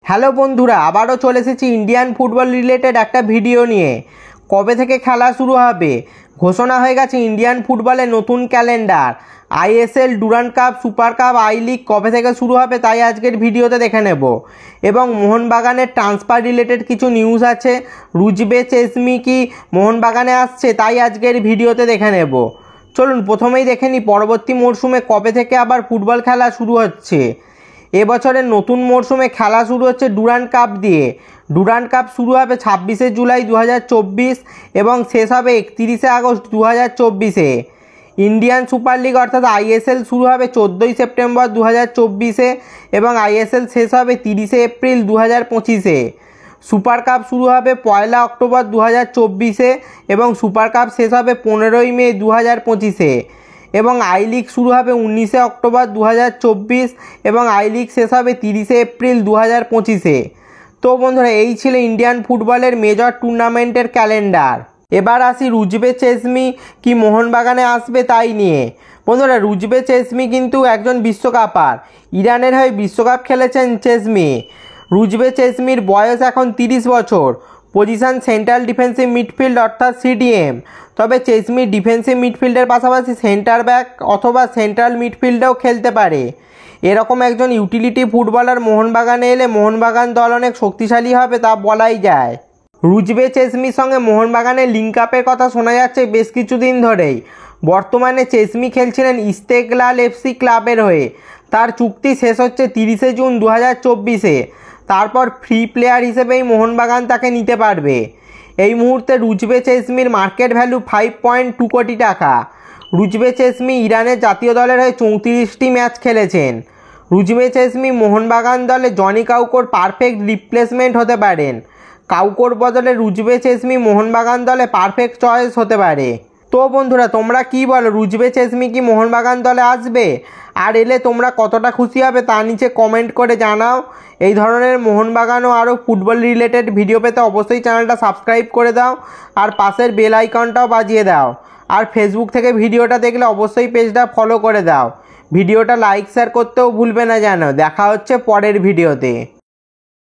Hello বন্ধুরা, আবারও চলে এসেছি ইন্ডিয়ান ফুটবল রিলেটেড একটা ভিডিও নিয়ে। কবে থেকে খেলা শুরু হবে ঘোষণা হয়ে গেছে। ইন্ডিয়ান ফুটবলের নতুন calendar, ISL, Durand cup, super cup, I league কবে থেকে শুরু হবে তাই আজকের ভিডিওতে দেখে নেব। এবং মোহনবাগানের ট্রান্সফার রিলেটেড কিছু নিউজ আছে। রুজবে চেসমি কি মোহনবাগানে আসছে তাই আজকের ভিডিওতে দেখে নেব। চলুন প্রথমেই দেখে নিই পরবর্তী মরশুমে কবে থেকে আবার ফুটবল খেলা শুরু হচ্ছে। এবছরের নতুন মরশুমে খেলা শুরু হচ্ছে ডুরান্ড কাপ দিয়ে। ডুরান্ড কাপ শুরু হবে 26শে জুলাই 2024 এবং শেষ হবে 31শে আগস্ট 2024-এ। ইন্ডিয়ান সুপার লিগ অর্থাৎ আইএসএল শুরু হবে 14ই সেপ্টেম্বর 2024-এ এবং আইএসএল শেষ হবে 30শে এপ্রিল 2025-এ। সুপার কাপ শুরু হবে 1 অক্টোবর 2024-এ এবং সুপার কাপ শেষ হবে 15ই মে 2025-এ। এবং আই লিগ শুরু হবে 19শে অক্টোবর 2024 এবং আই লিগ শেষ হবে 30শে এপ্রিল 2025-এ। তো বন্ধুরা, এই ছিল ইন্ডিয়ান ফুটবলের মেজর টুর্নামেন্টের ক্যালেন্ডার। এবার আসি রুজবে চেসমি কি মোহনবাগানে আসবে তাই নিয়ে। বন্ধুরা, রুজবে চেসমি কিন্তু একজন বিশ্বকাপার। ইরানের হয়ে বিশ্বকাপ খেলেছেন চেসমি। রুজবে চেসমির বয়স এখন 30 বছর। পজিশন সেন্ট্রাল ডিফেন্সিভ মিডফিল্ড অর্থাৎ সিডিএম। তবে চেসমি ডিফেন্সিভ মিডফিল্ডের পাশাপাশি সেন্টার ব্যাক অথবা সেন্ট্রাল মিডফিল্ডেও খেলতে পারে। এরকম একজন ইউটিলিটি ফুটবলার মোহনবাগানে এলে মোহনবাগান দল অনেক শক্তিশালী হবে তা বলাই যায়। রুজবে চেসমির সঙ্গে মোহনবাগানের লিঙ্ক আপের কথা শোনা যাচ্ছে বেশ কিছুদিন ধরেই। বর্তমানে চেসমি খেলছিলেন ইস্তেকলাল এফসি ক্লাবের হয়ে। তার চুক্তি শেষ হচ্ছে 30শে জুন 2024-এ। তারপর ফ্রি প্লেয়ার হিসেবেই মোহনবাগান তাকে নিতে পারবে। এই মুহূর্তে রুজবে চেসমির মার্কেট ভ্যালু 5.2 কোটি টাকা। রুজবে চেসমি ইরানের জাতীয় দলের হয়ে 34টি ম্যাচ খেলেছেন। রুজবে চেসমি মোহনবাগান দলে জনি কাউকোর পারফেক্ট রিপ্লেসমেন্ট হতে পারেন। কাউকোর বদলে রুজবে চেসমি মোহনবাগান দলে পারফেক্ট চয়েস হতে পারে। তো বন্ধুরা, তোমরা কি বলো, রুজবে চেসমি কি মোহনবাগান দলে আসবে? আর এলে তোমরা কতটা খুশি হবে তা নিচে কমেন্ট করে জানাও। এই ধরনের মোহনবাগান ও আরও ফুটবল রিলেটেড ভিডিও পেতে অবশ্যই চ্যানেলটা সাবস্ক্রাইব করে দাও আর পাশের বেল আইকনটাও বাজিয়ে দাও। আর ফেসবুক থেকে ভিডিওটা দেখলে অবশ্যই পেজটা ফলো করে দাও। ভিডিওটা লাইক শেয়ার করতেও ভুলবে না যেন। দেখা হচ্ছে পরের ভিডিওতে।